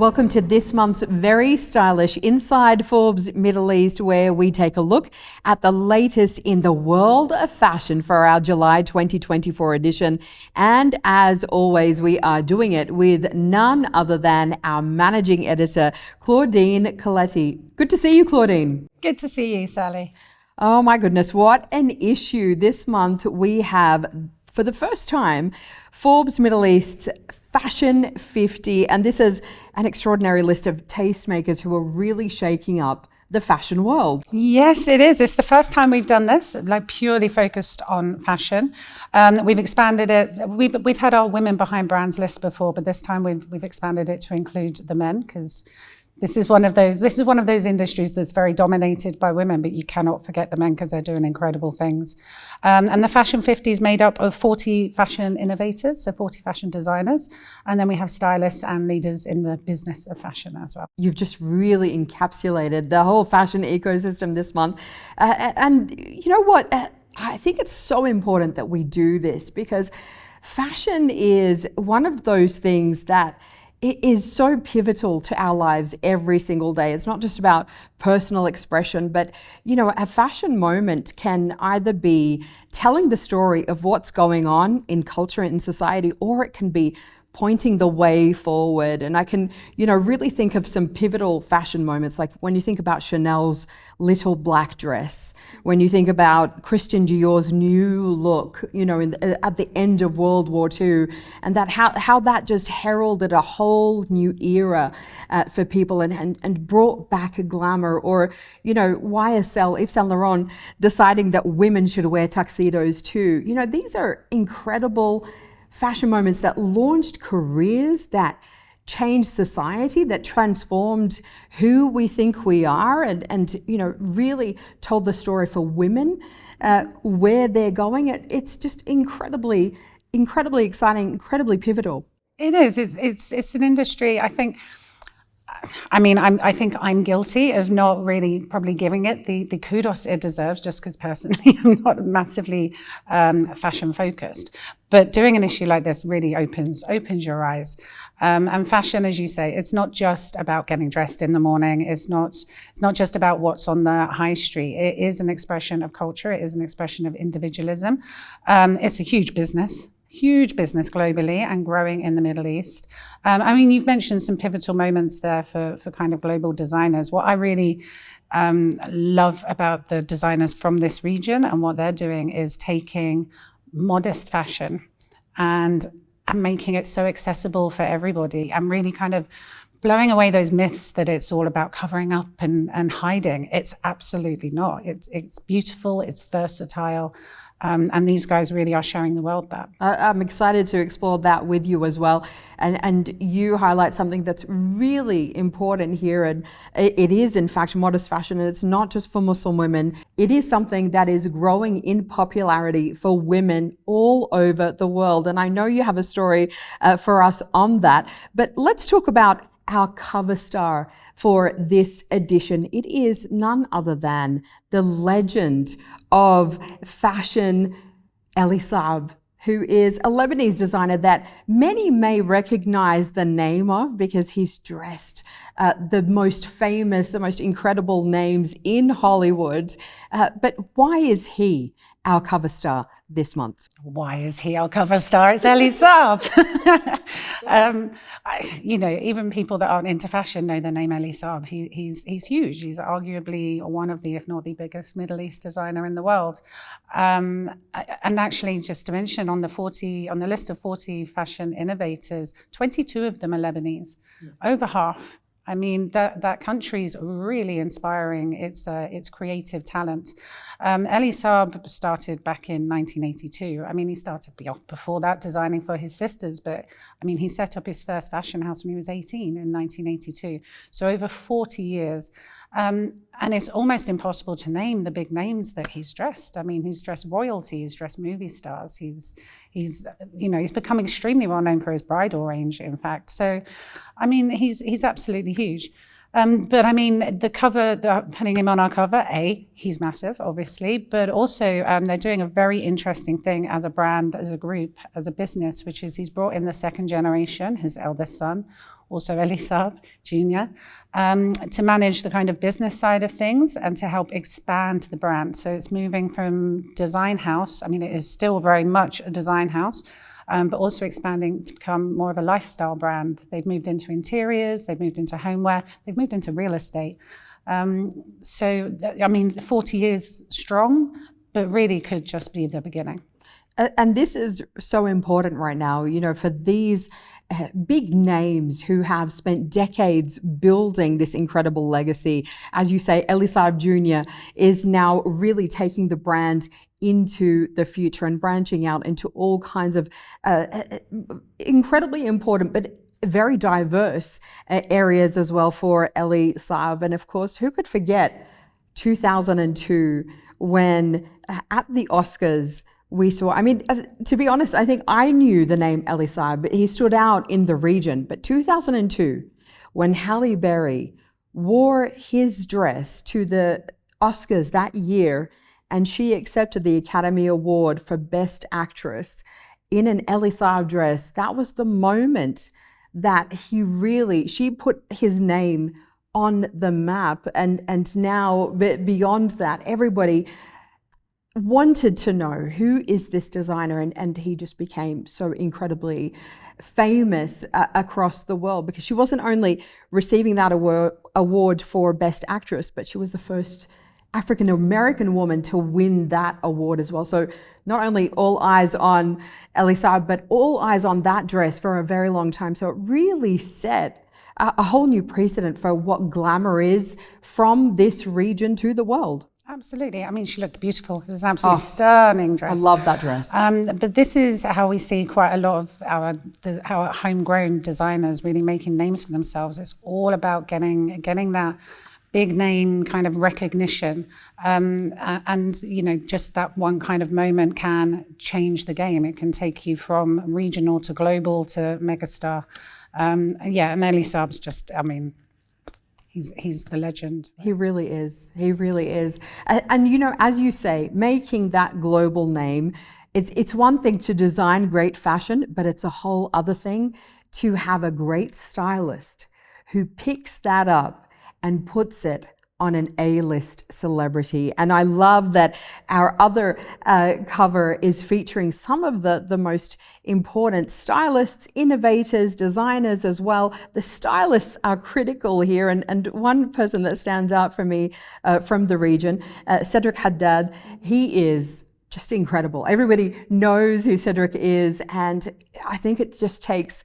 Welcome to this month's very stylish Inside Forbes Middle East, where we take a look at the latest in the world of fashion for our July 2024 edition. And as always, we are doing it with none other than our managing editor, Claudine Coletti. Good to see you, Claudine. Good to see you, Sally. Oh my goodness, what an issue. This month we have, for the first time, Forbes Middle East's Fashion 50, and this is an extraordinary list of tastemakers who are really shaking up the fashion world. Yes, it is. It's the first time we've done this, like purely focused on fashion. We've expanded it. We've had our women behind brands list before, but this time we've expanded it to include the men, because this is one of those industries that's very dominated by women, but you cannot forget the men because they're doing incredible things. And the Fashion 50 is made up of 40 fashion innovators, so 40 fashion designers, and then we have stylists and leaders in the business of fashion as well. You've just really encapsulated the whole fashion ecosystem this month. And you know what? I think it's so important that we do this, because fashion is one of those things that it is so pivotal to our lives every single day. It's not just about personal expression, but you know, a fashion moment can either be telling the story of what's going on in culture and in society, or it can be pointing the way forward. And I can, really think of some pivotal fashion moments, like when you think about Chanel's little black dress, when you think about Christian Dior's new look, at the end of World War II, and that how that just heralded a whole new era for people and brought back a glamour. Or, YSL, Yves Saint Laurent, deciding that women should wear tuxedos too. These are incredible fashion moments that launched careers, that changed society, that transformed who we think we are, and really told the story for women, where they're going. It's just incredibly exciting, incredibly pivotal. It is. It's an industry, I think. I think I'm guilty of not really probably giving it the kudos it deserves, just because personally I'm not massively fashion focused. But doing an issue like this really opens your eyes. And fashion, as you say, it's not just about getting dressed in the morning. It's not just about what's on the high street. It is an expression of culture. It is an expression of individualism. It's a huge business globally and growing in the Middle East. You've mentioned some pivotal moments there for kind of global designers. What I really love about the designers from this region and what they're doing is taking modest fashion and making it so accessible for everybody, and really kind of blowing away those myths that it's all about covering up and hiding. It's absolutely not. It's beautiful, it's versatile. And these guys really are showing the world that. I'm excited to explore that with you as well. And you highlight something that's really important here. And it is, in fact, modest fashion. And it's not just for Muslim women. It is something that is growing in popularity for women all over the world. And I know you have a story for us on that. But let's talk about our cover star for this edition. It is none other than the legend of fashion, Elie Saab, who is a Lebanese designer that many may recognize the name of, because he's dressed the most famous, the most incredible names in Hollywood. But why is he our cover star this month? Why is he our cover star? It's Elie Saab. Even people that aren't into fashion know the name Elie Saab. He's huge. He's arguably one of the, if not the biggest, Middle East designer in the world. And actually, just to mention, on the list of 40 fashion innovators, 22 of them are Lebanese. Yeah. Over half. That country is really inspiring. It's creative talent. Elie Saab started back in 1982. He started before that designing for his sisters, but he set up his first fashion house when he was 18 in 1982. So over 40 years. And it's almost impossible to name the big names that he's dressed. He's dressed royalty, he's dressed movie stars. He's become extremely well known for his bridal range, in fact. So, he's absolutely huge. But I mean, the cover, putting him on our cover, he's massive, obviously, but also they're doing a very interesting thing as a brand, as a group, as a business, which is he's brought in the second generation, his eldest son, also Elie Saab Jr, to manage the kind of business side of things and to help expand the brand. So it's moving from design house, I mean, it is still very much a design house, but also expanding to become more of a lifestyle brand. They've moved into interiors, they've moved into homeware, they've moved into real estate. So, I mean, 40 years strong, but really could just be the beginning. And this is so important right now, you know, for these big names who have spent decades building this incredible legacy. As you say, Elie Saab Jr. is now really taking the brand into the future and branching out into all kinds of incredibly important but very diverse areas as well for Elie Saab. And of course, who could forget 2002 when at the Oscars, we saw, I mean, to be honest, I think I knew the name Elie Saab. He stood out in the region. But 2002, when Halle Berry wore his dress to the Oscars that year, and she accepted the Academy Award for Best Actress in an Elie Saab dress, that was the moment that she put his name on the map. And now, beyond that, everybody wanted to know who is this designer, and he just became so incredibly famous across the world, because she wasn't only receiving that award for Best Actress, but she was the first African-American woman to win that award as well. So not only all eyes on Elie Saab, but all eyes on that dress for a very long time. So it really set a whole new precedent for what glamour is from this region to the world. Absolutely. I mean, she looked beautiful. It was an absolutely stunning dress. I love that dress. But this is how we see quite a lot of our homegrown designers really making names for themselves. It's all about getting that big name kind of recognition. And, you know, just that one kind of moment can change the game. It can take you from regional to global to megastar. And Elie Saab's just, I mean, He's the legend. He really is. He really is. And you know, as you say, making that global name, it's one thing to design great fashion, but it's a whole other thing to have a great stylist who picks that up and puts it on an A-list celebrity. And I love that our other cover is featuring some of the most important stylists, innovators, designers as well. The stylists are critical here. And one person that stands out for me from the region, Cedric Haddad, he is just incredible. Everybody knows who Cedric is. And I think it just takes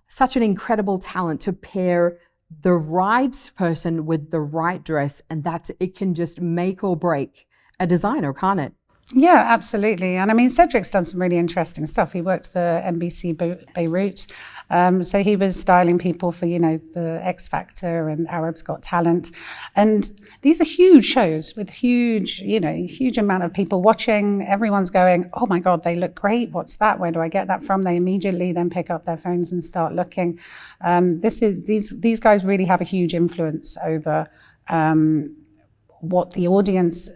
such an incredible talent to pair the right person with the right dress, and it can just make or break a designer, can't it? Yeah, absolutely. And I mean, Cedric's done some really interesting stuff. He worked for NBC Beirut. So he was styling people for, you know, the X Factor and Arab's Got Talent. And these are huge shows with huge amount of people watching. Everyone's going, oh my God, they look great. What's that? Where do I get that from? They immediately then pick up their phones and start looking. These guys really have a huge influence over what the audience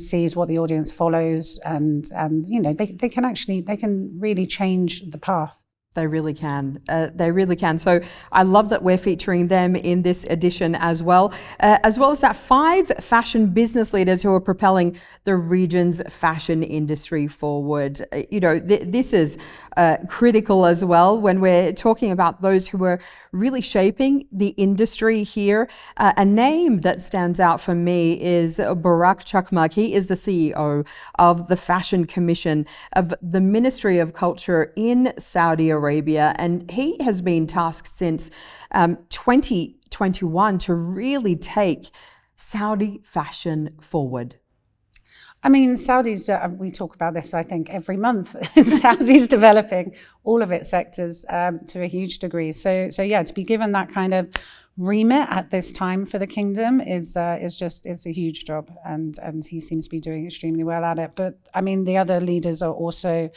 sees, what the audience follows, and you know, they can really change the path. They really can. They really can. So I love that we're featuring them in this edition as well as that 5 fashion business leaders who are propelling the region's fashion industry forward. You know, this is critical as well when we're talking about those who are really shaping the industry here. A name that stands out for me is Barak Chakmak. He is the CEO of the Fashion Commission of the Ministry of Culture in Saudi Arabia, and he has been tasked since 2021 to really take Saudi fashion forward. I mean, Saudi's, we talk about this, I think, every month. Saudi's developing all of its sectors to a huge degree. So yeah, to be given that kind of remit at this time for the kingdom is a huge job, and he seems to be doing extremely well at it. But I mean, the other leaders are also,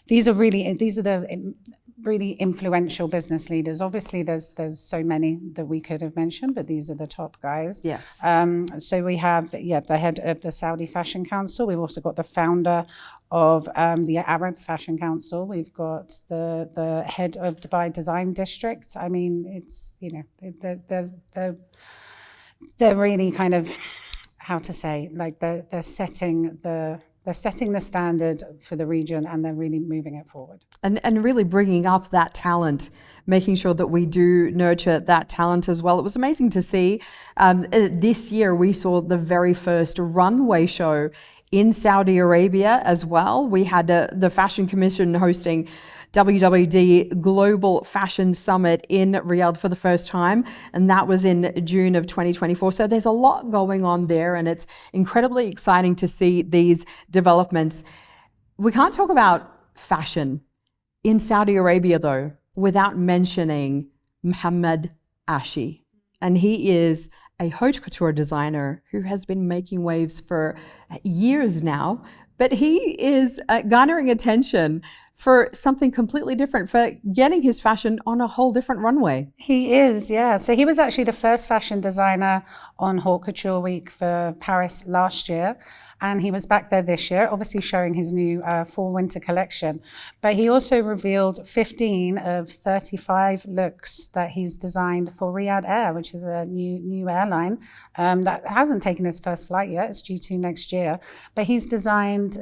these are the really influential business leaders. Obviously, there's so many that we could have mentioned, but these are the top guys. Yes. So we have, the head of the Saudi Fashion Council. We've also got the founder of the Arab Fashion Council. We've got the head of Dubai Design District. I mean, it's, they're really kind of, how to say, like they're setting the standard for the region, and they're really moving it forward. And really bringing up that talent, making sure that we do nurture that talent as well. It was amazing to see. This year we saw the very first runway show in Saudi Arabia as well. We had the Fashion Commission hosting WWD Global Fashion Summit in Riyadh for the first time, and that was in June of 2024. So there's a lot going on there, and it's incredibly exciting to see these developments. We can't talk about fashion in Saudi Arabia, though, without mentioning Mohammed Ashi. And he is a haute couture designer who has been making waves for years now, but he is garnering attention for something completely different, for getting his fashion on a whole different runway. He is, yeah. So he was actually the first fashion designer on Haute Couture Week for Paris last year. And he was back there this year, obviously showing his new fall-winter collection. But he also revealed 15 of 35 looks that he's designed for Riyadh Air, which is a new airline that hasn't taken its first flight yet. It's due to next year. But he's designed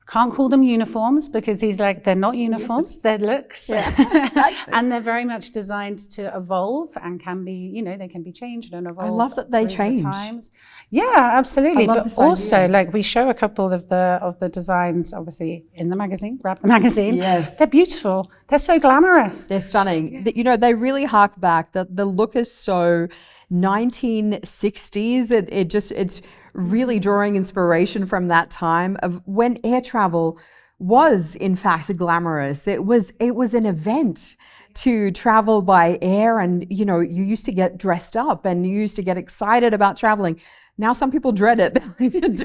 can't call them uniforms, because he's like, they're not uniforms, they're looks. Yeah. And they're very much designed to evolve and can be, they can be changed and evolve. I love that they change. Times. Yeah, absolutely. But also, idea. like, we show a couple of the designs, obviously, in the magazine, Grab the magazine. Yes. They're beautiful. They're so glamorous. They're stunning. Yeah. They really hark back. The look is so 1960s. It's really drawing inspiration from that time of when air travel was in fact glamorous. It was an event to travel by air, and you used to get dressed up and you used to get excited about traveling. Now some people dread it.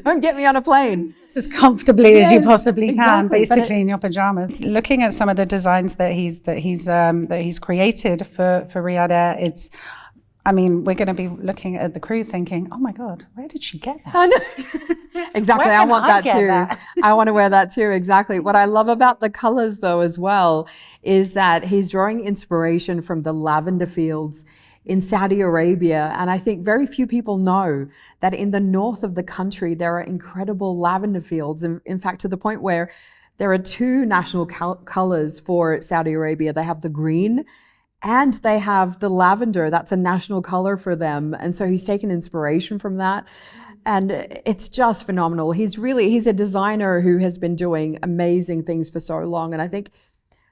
Don't get me on a plane. It's as comfortably as you possibly can, basically in your pajamas. Looking at some of the designs that he's created for Riyadh Air, we're going to be looking at the crew thinking, oh my God, where did she get that? I know. Exactly. I want that too. I want to wear that too. Exactly. What I love about the colors though as well is that he's drawing inspiration from the lavender fields in Saudi Arabia. And I think very few people know that in the north of the country, there are incredible lavender fields. In fact, to the point where there are two national colors for Saudi Arabia. They have the green and they have the lavender. That's a national color for them. And so he's taken inspiration from that. And it's just phenomenal. He's a designer who has been doing amazing things for so long. And I think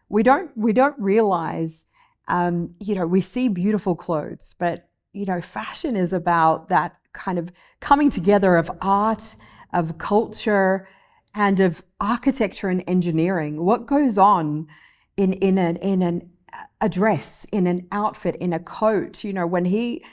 we don't realize, we see beautiful clothes, but, fashion is about that kind of coming together of art, of culture, and of architecture and engineering. What goes on in a dress, in an outfit, in a coat, when he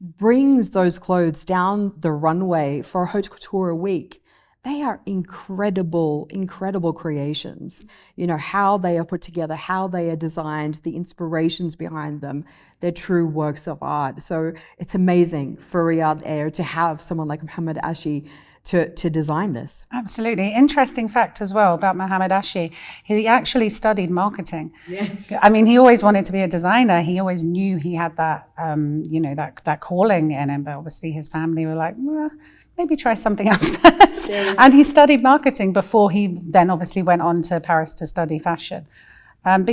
brings those clothes down the runway for Haute Couture Week, they are incredible, incredible creations. How they are put together, how they are designed, the inspirations behind them, they're true works of art. So it's amazing for Riyadh Air to have someone like Mohammed Ashi to design this. Absolutely. Interesting fact as well about Mohammed Ashi. He actually studied marketing. Yes. He always wanted to be a designer. He always knew he had that, that calling in him. But obviously his family were like, maybe try something else first. Yes. And he studied marketing before he then obviously went on to Paris to study fashion. But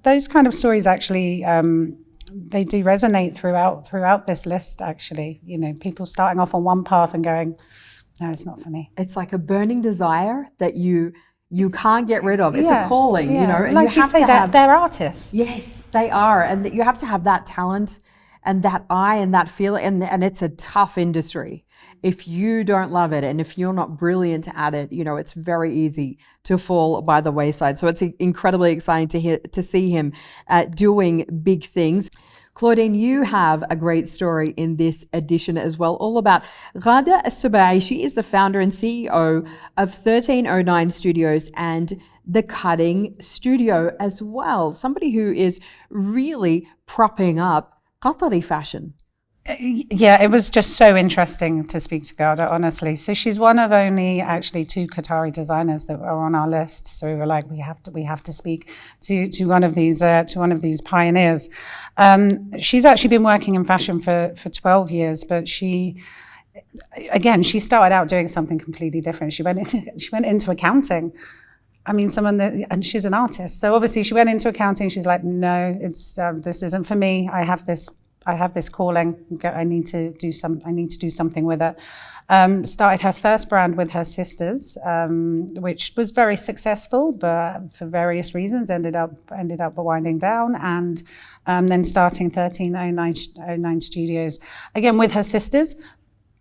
those kind of stories actually, they do resonate throughout this list, actually. People starting off on one path and going, no, it's not for me. It's like a burning desire that you can't get rid of. It's a calling, and like you say, they're artists. Yes, they are. And you have to have that talent and that eye and that feeling. And it's a tough industry. If you don't love it and if you're not brilliant at it, it's very easy to fall by the wayside. So it's incredibly exciting to see him doing big things. Claudine, you have a great story in this edition as well, all about Ghada Al Subaey. She is the founder and CEO of 1309 Studios and The Cutting Studio as well. Somebody who is really propping up Qatari fashion. Yeah, it was just so interesting to speak to Ghada, honestly. So she's one of only actually 2 Qatari designers that are on our list. So we were like, we have to speak to one of these pioneers. She's actually been working in fashion for 12 years, but she started out doing something completely different. She went into accounting. I mean, and she's an artist. So obviously she went into accounting. She's like, no, this isn't for me. I have this calling. I need to do something with it. Started her first brand with her sisters, which was very successful, but for various reasons ended up winding down, and then starting 1309 Studios again with her sisters.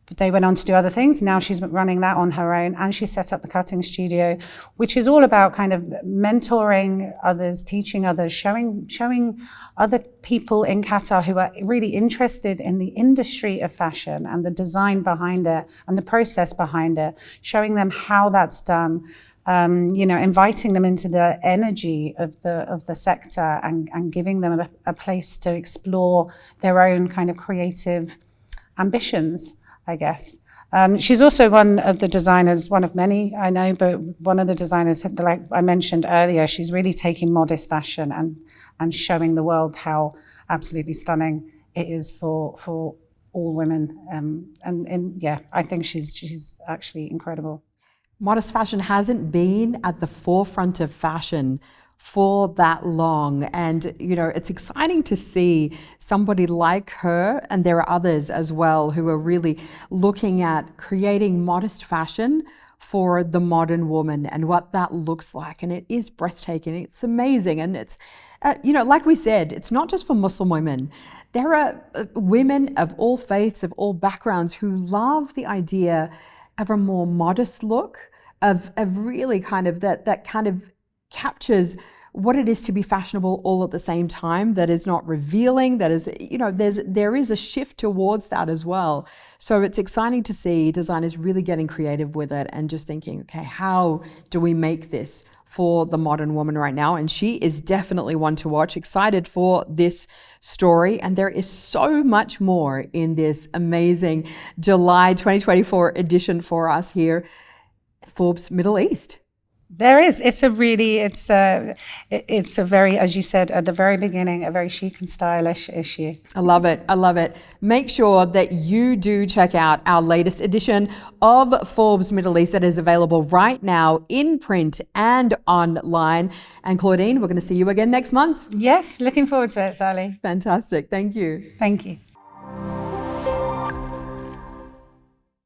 But they went on to do other things. Now she's running that on her own, and she set up the Cutting Studio, which is all about kind of mentoring others, teaching others, showing other people in Qatar who are really interested in the industry of fashion and the design behind it and the process behind it, showing them how that's done. Inviting them into the energy of the sector and giving them a place to explore their own kind of creative ambitions, I guess. She's also one of the designers, one of many I know, but one of the designers, like I mentioned earlier, she's really taking modest fashion and showing the world how absolutely stunning it is for all women. I think she's actually incredible. Modest fashion hasn't been at the forefront of fashion for that long, and it's exciting to see somebody like her, and there are others as well who are really looking at creating modest fashion for the modern woman and what that looks like. And it is breathtaking, it's amazing, and it's like we said, it's not just for Muslim women. There are women of all faiths, of all backgrounds, who love the idea of a more modest look, of really kind of that kind of captures what it is to be fashionable all at the same time, that is not revealing, that is, there is a shift towards that as well. So it's exciting to see designers really getting creative with it and just thinking, okay, how do we make this for the modern woman right now? And she is definitely one to watch. Excited for this story. And there is so much more in this amazing July 2024 edition for us here, Forbes Middle East. There is. It's a very, as you said at the very beginning, a very chic and stylish issue. I love it. I love it. Make sure that you do check out our latest edition of Forbes Middle East that is available right now in print and online. And Claudine, we're going to see you again next month. Yes, looking forward to it, Sally. Fantastic. Thank you. Thank you.